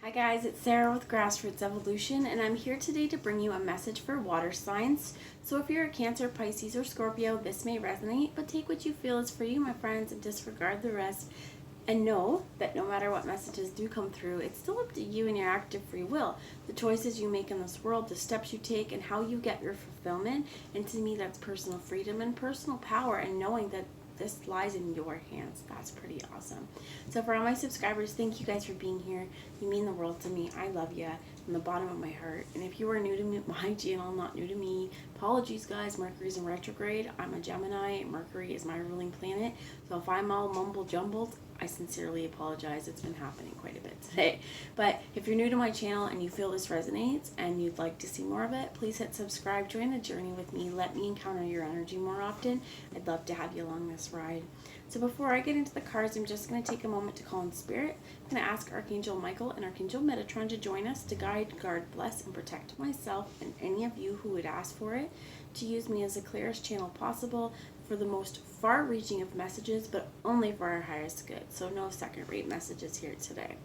Hi guys, it's Sarah with Grassroots Evolution, and I'm here today to bring you a message for water signs. So if you're a Cancer, Pisces, or Scorpio, this may resonate, but take what you feel is for you, my friends, and disregard the rest. And know that no matter what messages do come through, it's still up to you and your active free will. The choices you make in this world, the steps you take, and how you get your fulfillment. And to me, that's personal freedom and personal power, and knowing that this lies in your hands. That's pretty awesome. So for all my subscribers, thank you guys for being here. You mean the world to me. I love you from the bottom of my heart. And if you are new to my channel, not new to me, apologies guys. Mercury's in retrograde. I'm a Gemini. Mercury is my ruling planet. So if I'm all mumble jumbled, I sincerely apologize. It's been happening quite a bit today. But if you're new to my channel and you feel this resonates and you'd like to see more of it, please hit subscribe. Join the journey with me. Let me encounter your energy more often. I'd love to have you along this ride. So before I get into the cards, I'm just going to take a moment to call in spirit. I'm going to ask Archangel Michael and Archangel Metatron to join us to guide, guard, bless, and protect myself and any of you who would ask for it, to use me as the clearest channel possible for the most far-reaching of messages, but only for our highest good. So no second-rate messages here today.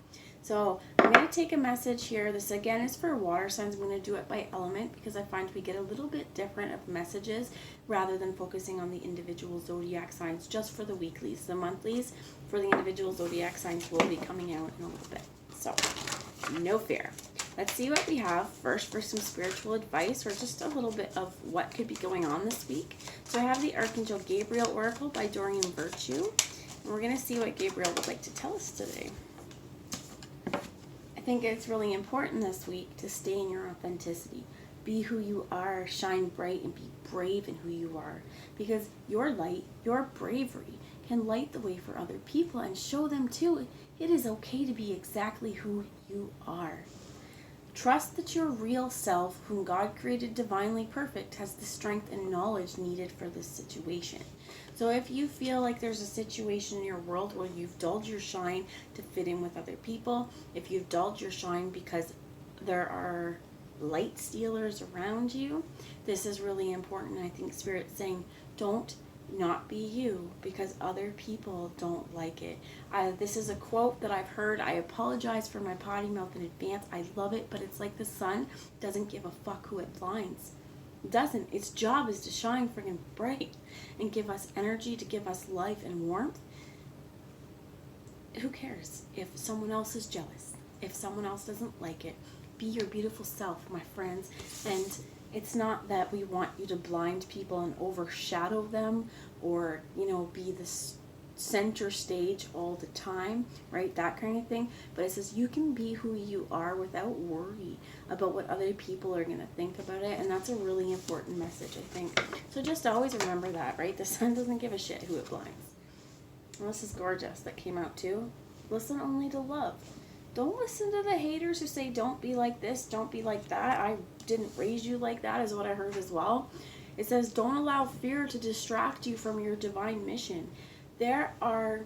So I'm going to take a message here. This again is for water signs. I'm going to do it by element because I find we get a little bit different of messages rather than focusing on the individual zodiac signs just for the weeklies. The monthlies for the individual zodiac signs will be coming out in a little bit. So no fear. Let's see what we have first for some spiritual advice or just a little bit of what could be going on this week. So I have the Archangel Gabriel Oracle by Dorian Virtue. And we're going to see what Gabriel would like to tell us today. I think it's really important this week to stay in your authenticity. Be who you are, shine bright, and be brave in who you are. Because your light, your bravery, can light the way for other people and show them too it is okay to be exactly who you are. Trust that your real self, whom God created divinely perfect, has the strength and knowledge needed for this situation. So if you feel like there's a situation in your world where you've dulled your shine to fit in with other people, if you've dulled your shine because there are light stealers around you, this is really important. I think Spirit's saying, don't not be you because other people don't like it. This is a quote that I've heard. I apologize for my potty mouth in advance. I love it, but it's like the sun doesn't give a fuck who it blinds. It doesn't. Its job is to shine friggin' bright and give us energy, to give us life and warmth. Who cares if someone else is jealous, if someone else doesn't like it? Be your beautiful self, my friends. And it's not that we want you to blind people and overshadow them or, be the center stage all the time, right? That kind of thing. But it says you can be who you are without worry about what other people are going to think about it. And that's a really important message, I think. So just always remember that, right? The sun doesn't give a shit who it blinds. And this is gorgeous. That came out too. Listen only to love. Don't listen to the haters who say, don't be like this, don't be like that. I didn't raise you like that, is what I heard as well. It says, don't allow fear to distract you from your divine mission. There are,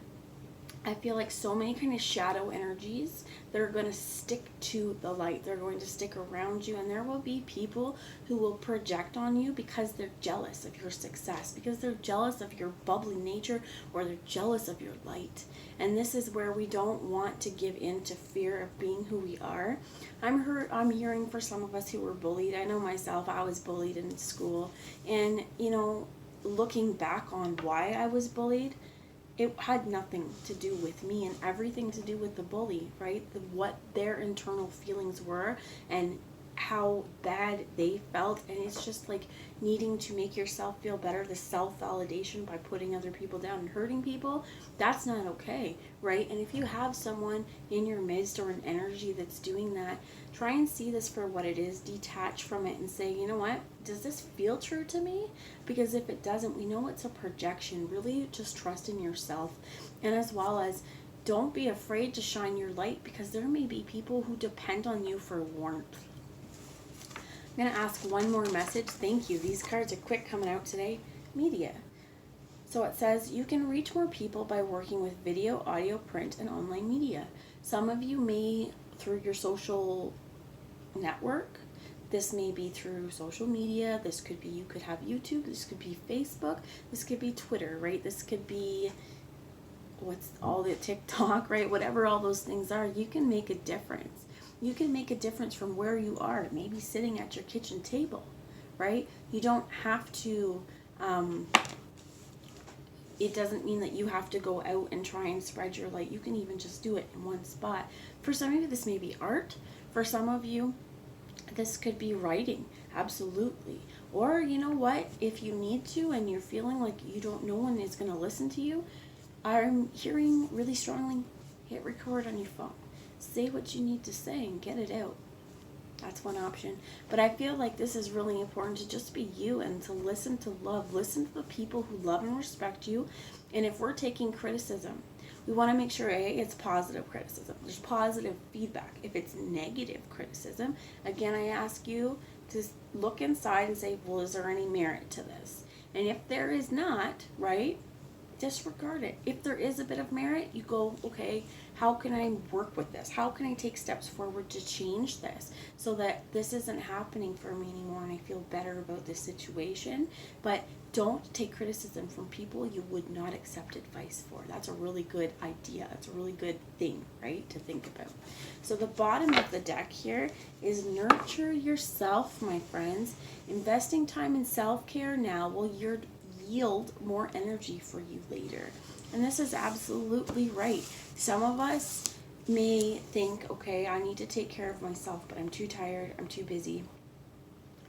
I feel like, so many kind of shadow energies that are going to stick to the light. They're going to stick around you, and there will be people who will project on you because they're jealous of your success, because they're jealous of your bubbly nature, or they're jealous of your light. And this is where we don't want to give in to fear of being who we are. I'm hearing for some of us who were bullied. I know myself, I was bullied in school. And, looking back on why I was bullied, it had nothing to do with me and everything to do with the bully, right? What their internal feelings were and how bad they felt. And it's just like needing to make yourself feel better, the self-validation by putting other people down and hurting people. That's not okay, right? And if you have someone in your midst or an energy that's doing that, try and see this for what it is, detach from it and say, you know what, does this feel true to me? Because if it doesn't, we know it's a projection. Really just trust in yourself. And as well as don't be afraid to shine your light, because there may be people who depend on you for warmth. I'm going to ask one more message. Thank you. These cards are quick coming out today. Media. So it says you can reach more people by working with video, audio, print, and online media. Some of you may through your social network. This may be through social media. This could be, you could have YouTube. This could be Facebook. This could be Twitter, right? This could be what's all the TikTok, right? Whatever all those things are, you can make a difference. you can make a difference from where you are, maybe sitting at your kitchen table, right? You don't have to, it doesn't mean that you have to go out and try and spread your light. You can even just do it in one spot. For some of you, this may be art. For some of you, this could be writing, absolutely. Or you know what, if you need to and you're feeling like no one is going to listen to you, I'm hearing really strongly, hit record on your phone. Say what you need to say and get it out. That's one option. But I feel like this is really important to just be you and to listen to love. Listen to the people who love and respect you. And if we're taking criticism, we want to make sure, it's positive criticism. There's positive feedback. If it's negative criticism, again, I ask you to look inside and say, well, is there any merit to this? And if there is not, right, disregard it. If there is a bit of merit, you go, okay, how can I work with this? How can I take steps forward to change this so that this isn't happening for me anymore and I feel better about this situation? But don't take criticism from people you would not accept advice for. That's a really good idea. That's a really good thing, right, to think about. So the bottom of the deck here is nurture yourself, my friends. Investing time in self-care now will yield more energy for you later. And this is absolutely right. Some of us may think, okay, I need to take care of myself, but I'm too tired, I'm too busy,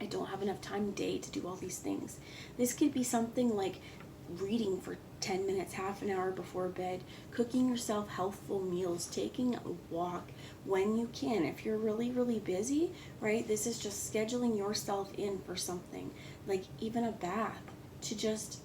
I don't have enough time day to do all these things. This could be something like reading for 10 minutes, half an hour before bed, cooking yourself healthful meals, taking a walk when you can. If you're really, really busy, right, this is just scheduling yourself in for something, like even a bath, to just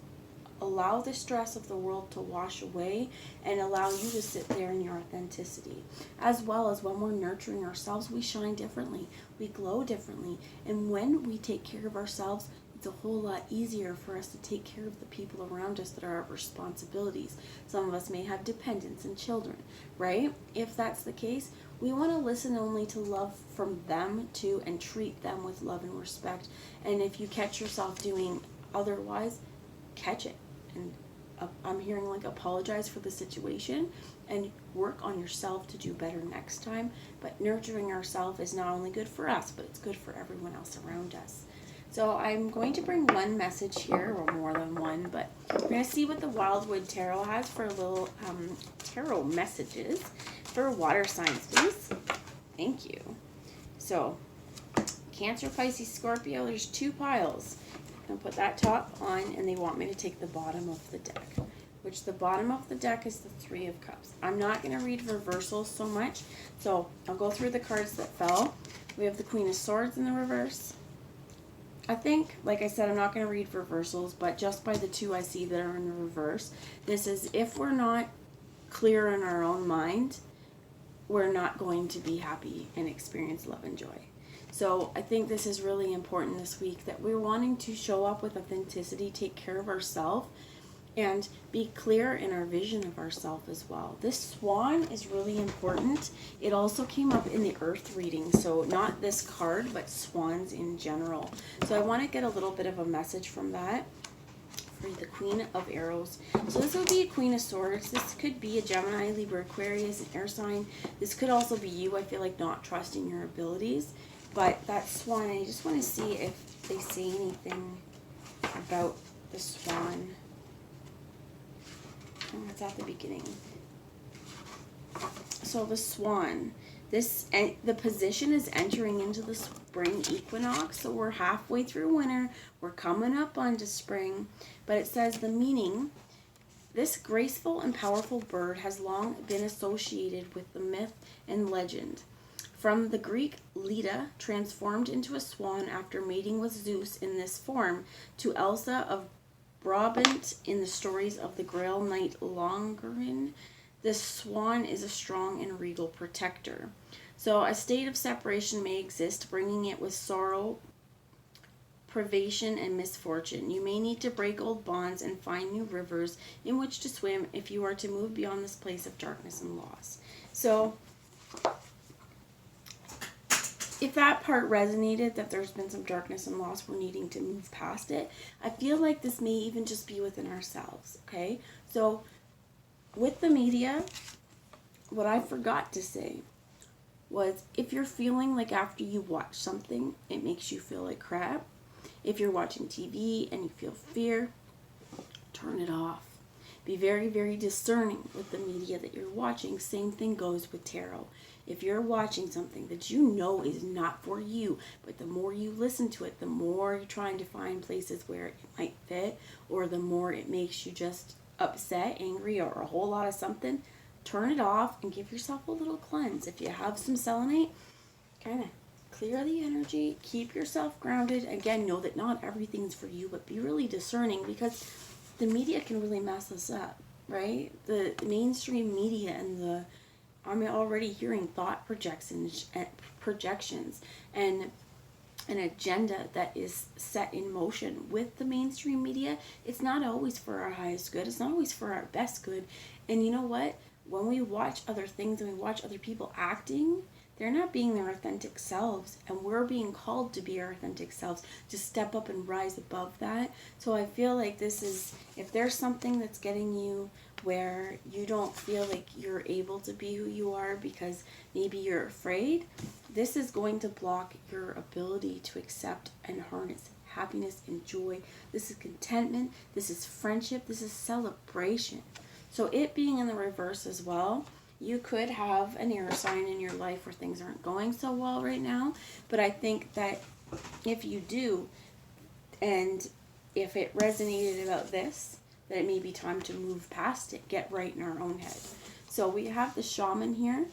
allow the stress of the world to wash away and allow you to sit there in your authenticity. As well as when we're nurturing ourselves, we shine differently, we glow differently. And when we take care of ourselves, it's a whole lot easier for us to take care of the people around us that are our responsibilities. Some of us may have dependents and children, right? If that's the case, we want to listen only to love from them too and treat them with love and respect. And if you catch yourself doing otherwise, catch it. And I'm hearing like apologize for the situation and work on yourself to do better next time. But nurturing ourselves is not only good for us, but it's good for everyone else around us. So I'm going to bring one message here, or more than one, but we're going to see what the Wildwood Tarot has for little tarot messages for water signs, please. Thank you. So Cancer, Pisces, Scorpio, there's two piles. I'm going to put that top on, and they want me to take the bottom of the deck, which the bottom of the deck is the Three of Cups. I'm not going to read reversals so much, so I'll go through the cards that fell. We have the Queen of Swords in the reverse. I think, like I said, I'm not going to read reversals, but just by the two I see that are in the reverse, this is if we're not clear in our own mind, we're not going to be happy and experience love and joy. So I think this is really important this week, that we're wanting to show up with authenticity, take care of ourselves, and be clear in our vision of ourselves as well. This swan is really important. It also came up in the earth reading, so not this card, but swans in general. So I want to get a little bit of a message from that for the Queen of Arrows. So this would be a Queen of Swords. This could be a Gemini, Libra, Aquarius, an air sign. This could also be you, I feel like, not trusting your abilities. But that swan, I just want to see if they say anything about the swan. Oh, it's at the beginning. So the swan, the position is entering into the spring equinox. So we're halfway through winter. We're coming up onto spring. But it says the meaning, this graceful and powerful bird has long been associated with the myth and legend. From the Greek Leda, transformed into a swan after mating with Zeus in this form, to Elsa of Brabant in the stories of the Grail Knight Lohengrin, this swan is a strong and regal protector. So a state of separation may exist, bringing it with sorrow, privation, and misfortune. You may need to break old bonds and find new rivers in which to swim if you are to move beyond this place of darkness and loss. So if that part resonated, that there's been some darkness and loss, we're needing to move past it, I feel like this may even just be within ourselves, okay? So with the media, what I forgot to say was if you're feeling like after you watch something, it makes you feel like crap. If you're watching TV and you feel fear, turn it off. Be very, very discerning with the media that you're watching. Same thing goes with tarot. If you're watching something that you know is not for you, but the more you listen to it, the more you're trying to find places where it might fit, or the more it makes you just upset, angry, or a whole lot of something, turn it off and give yourself a little cleanse. If you have some selenite, kind of clear the energy, keep yourself grounded. Again, know that not everything's for you, but be really discerning, because the media can really mess us up, right? The mainstream media and I'm already hearing thought projections and an agenda that is set in motion with the mainstream media. It's not always for our highest good. It's not always for our best good. And you know what? When we watch other things and we watch other people acting, they're not being their authentic selves, and we're being called to be our authentic selves, to step up and rise above that. So I feel like this is, if there's something that's getting you where you don't feel like you're able to be who you are because maybe you're afraid, this is going to block your ability to accept and harness happiness and joy. This is contentment, this is friendship, this is celebration. So it being in the reverse as well, you could have an air sign in your life where things aren't going so well right now. But I think that if you do, and if it resonated about this, that it may be time to move past it, get right in our own head. So we have the Shaman here.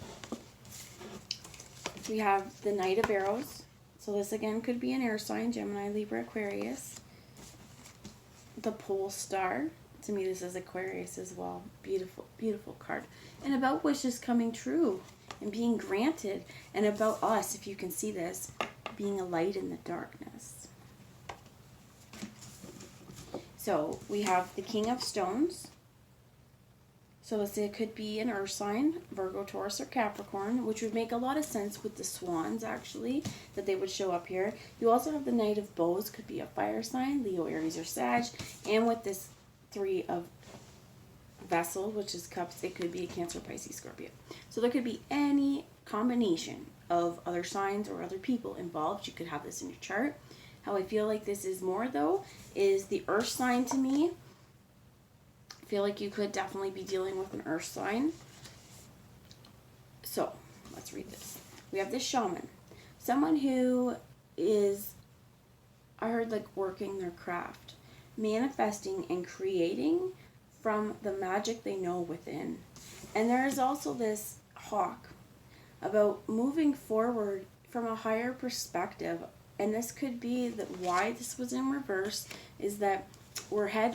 We have the Knight of Arrows. So this again could be an air sign, Gemini, Libra, Aquarius. The Pole Star. To me, this is Aquarius as well. Beautiful, beautiful card. And about wishes coming true and being granted. And about us, if you can see this, being a light in the darkness. So we have the King of Stones. So it could be an earth sign, Virgo, Taurus, or Capricorn, which would make a lot of sense with the swans, actually, that they would show up here. You also have the Knight of Bows, could be a fire sign, Leo, Aries, or Sag. And with this Three of Vessel, which is cups, it could be a Cancer, Pisces, Scorpio. So there could be any combination of other signs or other people involved. You could have this in your chart. How I feel like this is more, though, is the earth sign to me. I feel like you could definitely be dealing with an earth sign. So let's read this. We have the Shaman. Someone who is, I heard, like working their craft, manifesting and creating from the magic they know within. And there is also this hawk about moving forward from a higher perspective. And this could be that why this was in reverse is that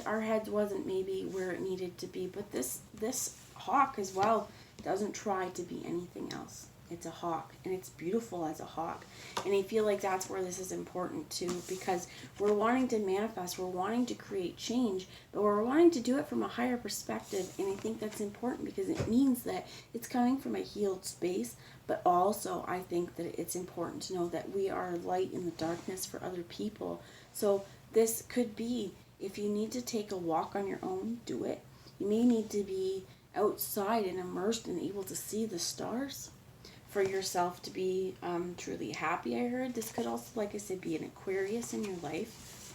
our heads wasn't maybe where it needed to be. But this hawk as well doesn't try to be anything else. It's a hawk, and it's beautiful as a hawk. And I feel like that's where this is important too, because we're wanting to manifest, we're wanting to create change, but we're wanting to do it from a higher perspective. And I think that's important because it means that it's coming from a healed space, but also I think that it's important to know that we are light in the darkness for other people. So this could be, if you need to take a walk on your own, do it. You may need to be outside and immersed and able to see the stars for yourself to be truly happy. I heard this could also, like I said, be an Aquarius in your life,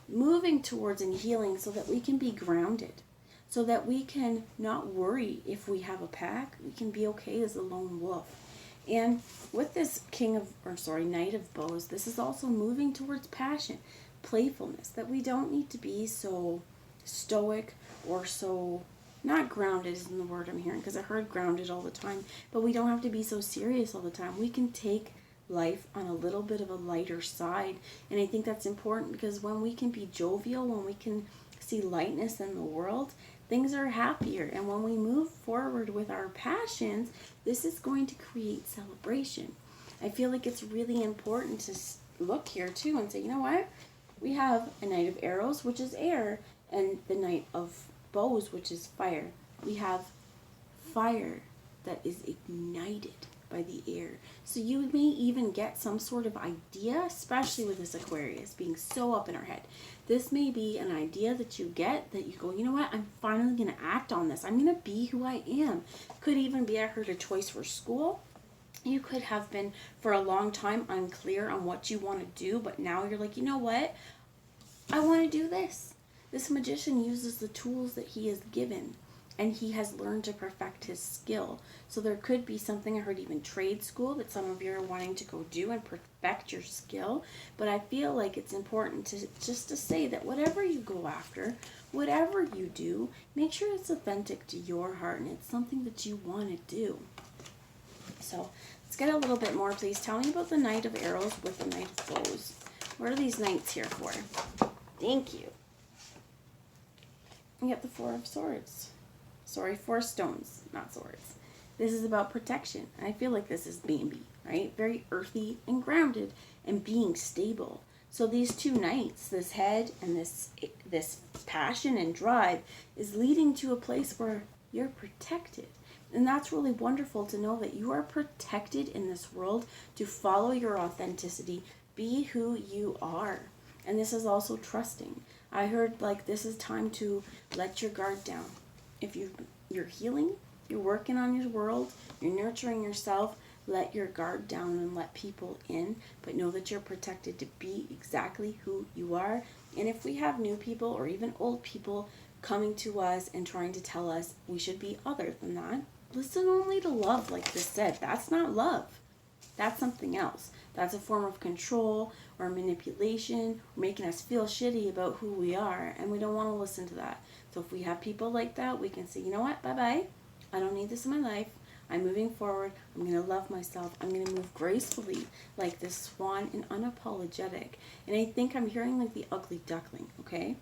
moving towards and healing so that we can be grounded, so that we can not worry if we have a pack. We can be okay as a lone wolf. And with this Knight of Bows, this is also moving towards passion, playfulness, that we don't need to be so stoic or so, not grounded isn't the word I'm hearing, because I heard grounded all the time, but we don't have to be so serious all the time. We can take life on a little bit of a lighter side, and I think that's important, because when we can be jovial, when we can see lightness in the world, things are happier. And when we move forward with our passions, this is going to create celebration. I feel like it's really important to look here too and say, you know what? We have a Knight of Arrows, which is air, and the Knight of Bows, which is fire. We have fire that is ignited by the air. So you may even get some sort of idea, especially with this Aquarius being so up in our head. This may be an idea that you get that you go, you know what, I'm finally going to act on this. I'm going to be who I am. Could even be, I heard, a choice for school. You could have been for a long time unclear on what you want to do, but now you're like, you know what? I want to do this. This magician uses the tools that he is given, and he has learned to perfect his skill. So there could be something, I heard even trade school, that some of you are wanting to go do and perfect your skill. But I feel like it's important to just to say that whatever you go after, whatever you do, make sure it's authentic to your heart and it's something that you want to do. So let's get a little bit more, please. Tell me about the Knight of Arrows with the Knight of Bows. What are these knights here for? Thank you. You get the Four of Swords. Sorry, 4 stones, not swords. This is about protection. And I feel like this is Bambi, right? Very earthy and grounded and being stable. So these 2 knights, this head and this passion and drive, is leading to a place where you're protected. And that's really wonderful to know that you are protected in this world to follow your authenticity, be who you are. And this is also trusting. I heard like this is time to let your guard down. If you're healing, you're working on your world, you're nurturing yourself, let your guard down and let people in, but know that you're protected to be exactly who you are. And if we have new people or even old people coming to us and trying to tell us we should be other than that, listen only to love, like this said. That's not love. That's something else. That's a form of control or manipulation, or making us feel shitty about who we are, and we don't want to listen to that. So if we have people like that, we can say, you know what, bye-bye. I don't need this in my life. I'm moving forward. I'm going to love myself. I'm going to move gracefully like this swan and unapologetic. And I think I'm hearing like the ugly duckling, okay?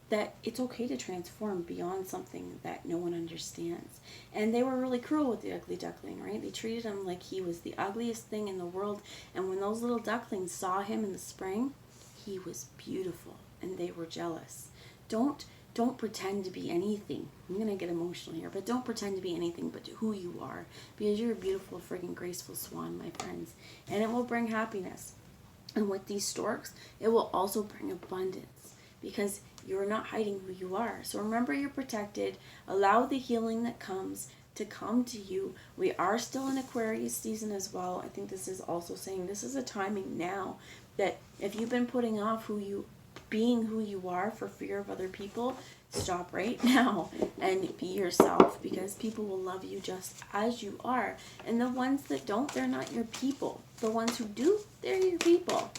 That it's okay to transform beyond something that no one understands. And they were really cruel with the ugly duckling, right? They treated him like he was the ugliest thing in the world. And when those little ducklings saw him in the spring, he was beautiful and they were jealous. Don't pretend to be anything. I'm going to get emotional here, but don't pretend to be anything but who you are, because you're a beautiful, friggin' graceful swan, my friends. And it will bring happiness. And with these storks, it will also bring abundance, because you're not hiding who you are. So remember, you're protected. Allow the healing that comes to come to you. We are still in Aquarius season as well. I think this is also saying this is a timing now that if you've been putting off being who you are for fear of other people, stop right now and be yourself, because people will love you just as you are. And the ones that don't, they're not your people. The ones who do, they're your people.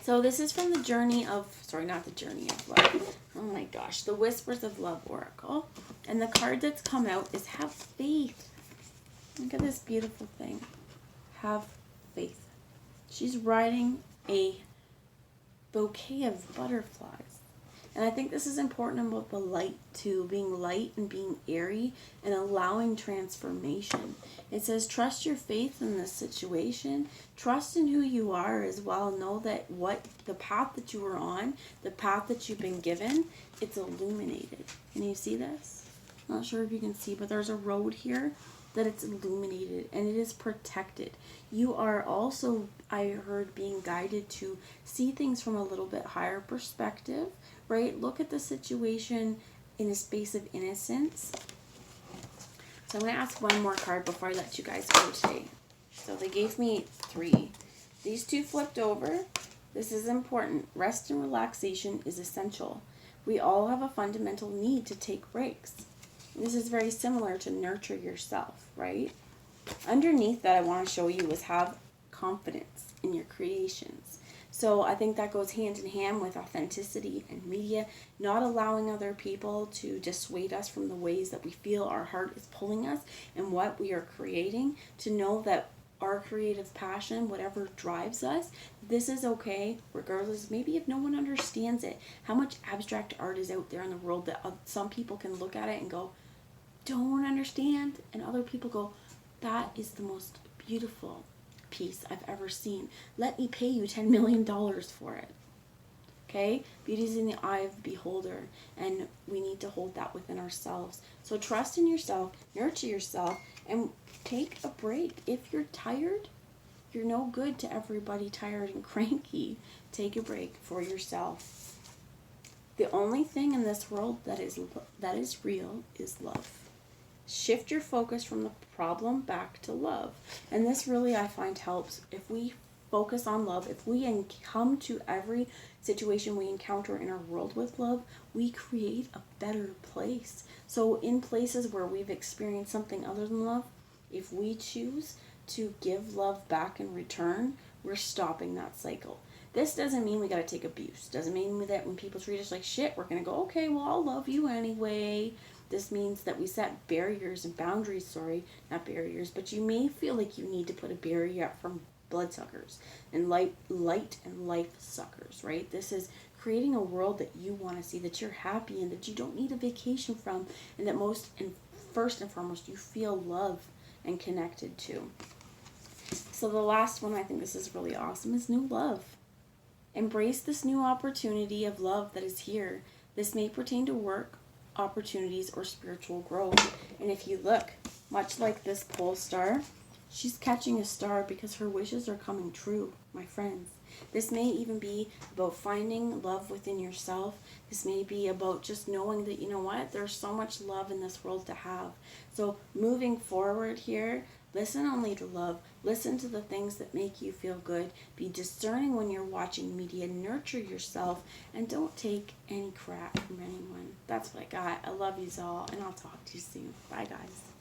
So this is from the Journey of Love. Oh my gosh, the Whispers of Love Oracle. And the card that's come out is Have Faith. Look at this beautiful thing. Have faith. She's riding a bouquet of butterflies. And I think this is important about the light too, being light and being airy and allowing transformation. It says trust your faith in this situation. Trust in who you are as well. Know that the path that you are on, the path that you've been given, it's illuminated. Can you see this? I'm not sure if you can see, but there's a road here that it's illuminated and it is protected. You are also, I heard, being guided to see things from a little bit higher perspective, right? Look at the situation in a space of innocence. So I'm going to ask one more card before I let you guys go today. So they gave me 3. These 2 flipped over. This is important. Rest and relaxation is essential. We all have a fundamental need to take breaks. This is very similar to nurture yourself, right? Underneath that, I want to show you is have confidence in your creations. So I think that goes hand in hand with authenticity and media, not allowing other people to dissuade us from the ways that we feel our heart is pulling us and what we are creating, to know that our creative passion, whatever drives us, this is okay, regardless, maybe if no one understands it. How much abstract art is out there in the world that some people can look at it and go, don't understand, and other people go, that is the most beautiful piece I've ever seen. Let me pay you $10 million for it. Okay? Beauty is in the eye of the beholder, and we need to hold that within ourselves. So trust in yourself, nurture yourself, and take a break. If you're tired, you're no good to everybody tired and cranky. Take a break for yourself. The only thing in this world that is real is love. Shift your focus from the problem back to love. And this really, I find, helps if we focus on love. If we come to every situation we encounter in our world with love, we create a better place. So in places where we've experienced something other than love, if we choose to give love back in return, we're stopping that cycle. This doesn't mean we got to take abuse. Doesn't mean that when people treat us like shit, we're going to go, okay, well, I'll love you anyway. This means that we set barriers and boundaries, not barriers, but you may feel like you need to put a barrier up from bloodsuckers and light and life suckers, right? This is creating a world that you want to see, that you're happy in, that you don't need a vacation from, and that first and foremost, you feel love and connected to. So the last one, I think this is really awesome, is new love. Embrace this new opportunity of love that is here. This may pertain to work, opportunities, or spiritual growth. And if you look, much like this pole star, she's catching a star because her wishes are coming true, my friends. This may even be about finding love within yourself. This may be about just knowing that, you know what, there's so much love in this world to have. So moving forward here, listen only to love. Listen to the things that make you feel good. Be discerning when you're watching media. Nurture yourself. And don't take any crap from anyone. That's what I got. I love you all, and I'll talk to you soon. Bye, guys.